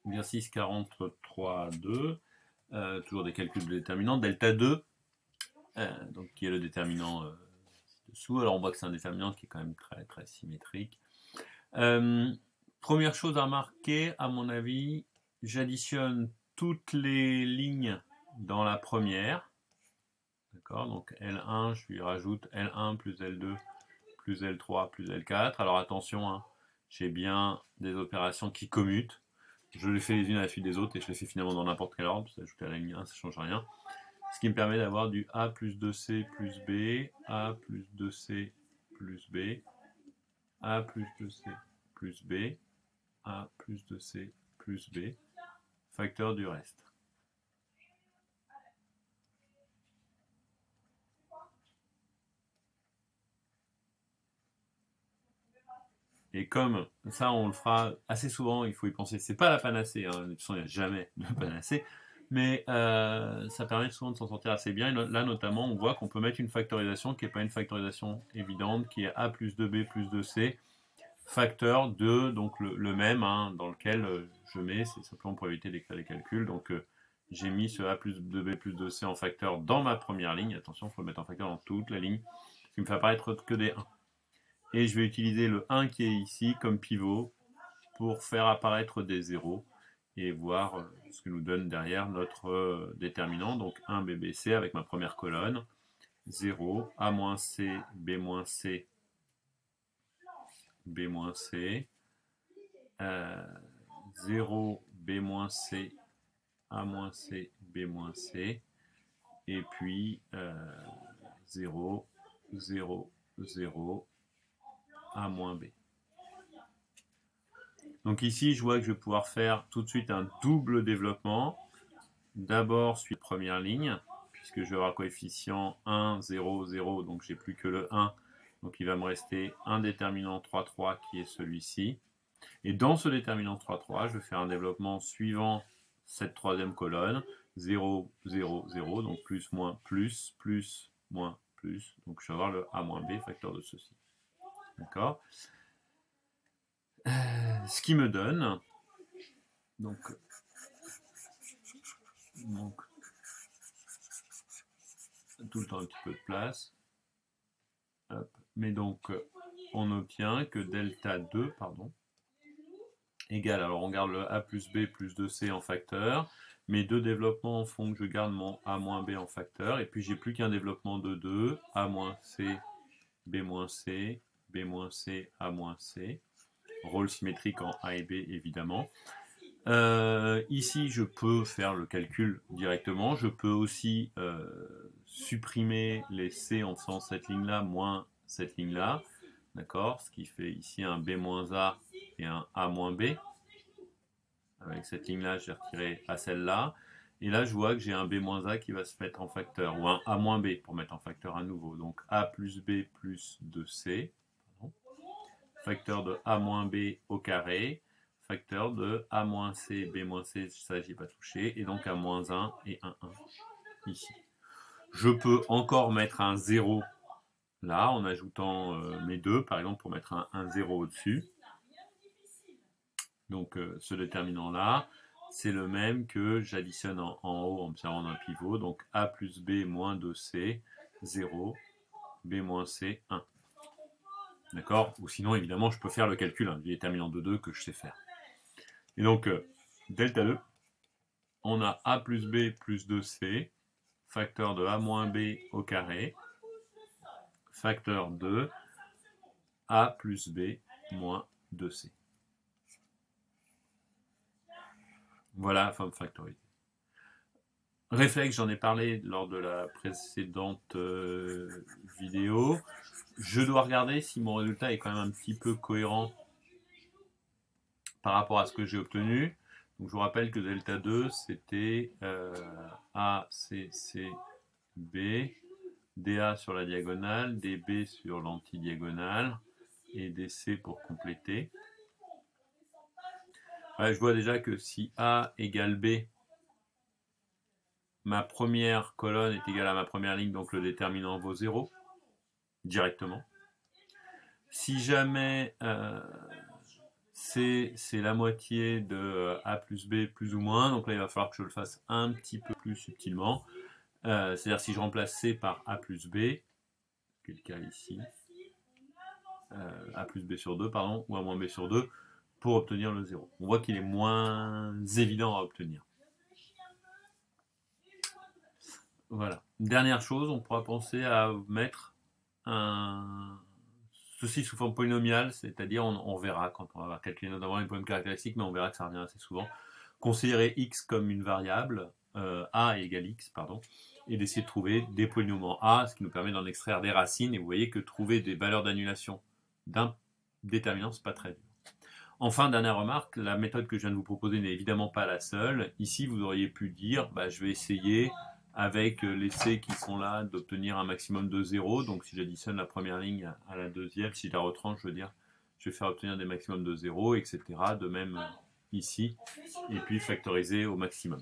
Exercice 43.2, toujours des calculs de déterminant. Delta 2, donc, qui est le déterminant dessous. Alors on voit que c'est un déterminant qui est quand même très, très symétrique. Première chose à remarquer, à mon avis, j'additionne toutes les lignes dans la première. D'accord, donc L1, je lui rajoute L1 plus L2 plus L3 plus L4. Alors attention, hein, j'ai bien des opérations qui commutent. Je les fais les unes à la suite des autres et je les fais finalement dans n'importe quel ordre. Ajouter à la ligne 1, ça ne change rien. Ce qui me permet d'avoir du A plus 2C plus B, A plus 2C plus B, A plus 2C plus B, A plus 2C plus B, facteur du reste. Et comme ça, on le fera assez souvent, il faut y penser. C'est pas la panacée, hein. De toute façon, il n'y a jamais de panacée. Mais ça permet souvent de s'en sortir assez bien. Et là, notamment, on voit qu'on peut mettre une factorisation qui n'est pas une factorisation évidente, qui est A plus 2B plus 2C, facteur de, donc le même, hein, dans lequel je mets, c'est simplement pour éviter d'écrire les calculs. Donc, j'ai mis ce A plus 2B plus 2C en facteur dans ma première ligne. Attention, il faut le mettre en facteur dans toute la ligne, ce qui me fait apparaître que des 1. Et je vais utiliser le 1 qui est ici comme pivot pour faire apparaître des 0 et voir ce que nous donne derrière notre déterminant. Donc 1 BBC avec ma première colonne, 0, A-C, B-C, B-C, 0, B-C, A-C, B-C, et puis 0, 0, 0, A-B. Donc ici, je vois que je vais pouvoir faire tout de suite un double développement. D'abord, suite première ligne, puisque je vais avoir coefficient 1, 0, 0, donc j'ai plus que le 1. Donc il va me rester un déterminant 3, 3 qui est celui-ci. Et dans ce déterminant 3, 3, je vais faire un développement suivant cette troisième colonne. 0, 0, 0, donc plus, moins, plus, moins, plus. Donc je vais avoir le A moins B, facteur de ceci. D'accord ? Ce qui me donne, donc tout le temps un petit peu de place. Hop. Mais donc, on obtient que delta 2, égale, alors on garde le A plus B plus 2C en facteur. Mes deux développements font que je garde mon A moins B en facteur. Et puis, j'ai plus qu'un développement de 2, A moins C, B moins C, B moins C, A moins C. Rôle symétrique en A et B, évidemment. Ici, je peux faire le calcul directement. Je peux aussi supprimer les C en faisant cette ligne-là moins cette ligne-là. D'accord ? Ce qui fait ici un B-A et un A-B. Avec cette ligne-là, j'ai retiré à celle-là. Et là, je vois que j'ai un B-A qui va se mettre en facteur, ou un A-B pour mettre en facteur à nouveau. Donc A plus B plus 2C. Facteur de A-B au carré. Facteur de A-C, B-C, ça j'y ai pas touché, et donc A-1 et 1, 1 ici. Je peux encore mettre un 0 là, en ajoutant mes deux, par exemple, pour mettre un 0 au-dessus. Donc ce déterminant-là, c'est le même que j'additionne en haut en me servant d'un pivot, donc A plus B moins 2C, 0, B moins C, 1. D'accord ? Ou sinon, évidemment, je peux faire le calcul du déterminant de 2 que je sais faire. Et donc, delta 2, on a A plus B plus 2C, facteur de A moins B au carré, facteur de A plus B moins 2C. Voilà la forme factorisée. Réflexe, j'en ai parlé lors de la précédente vidéo. Je dois regarder si mon résultat est quand même un petit peu cohérent par rapport à ce que j'ai obtenu. Donc, je vous rappelle que delta 2, c'était A, C, C, B, DA sur la diagonale, DB sur l'antidiagonale et DC pour compléter. Ouais, je vois déjà que si A égale B, ma première colonne est égale à ma première ligne, donc le déterminant vaut 0 directement. Si jamais C, c'est la moitié de A plus B plus ou moins. Donc là, il va falloir que je le fasse un petit peu plus subtilement. C'est-à-dire si je remplace C par A plus B, ce qui est le cas ici, A plus B sur 2, pardon, ou A moins B sur 2, pour obtenir le 0. On voit qu'il est moins évident à obtenir. Voilà. Dernière chose, on pourra penser à mettre ceci sous forme polynomiale, c'est-à-dire on verra quand on va calculer notamment les problèmes caractéristiques, mais on verra que ça revient assez souvent. Considérer x comme une variable, a égale x, pardon, et d'essayer de trouver des polynomiaux a, ce qui nous permet d'en extraire des racines, et vous voyez que trouver des valeurs d'annulation d'un déterminant, c'est pas très dur. Enfin, dernière remarque, la méthode que je viens de vous proposer n'est évidemment pas la seule. Ici, vous auriez pu dire, je vais essayer avec les C qui sont là d'obtenir un maximum de 0. Donc si j'additionne la première ligne à la deuxième, si je la retranche, je veux dire, je vais faire obtenir des maximums de 0, etc. De même ici, et puis factoriser au maximum.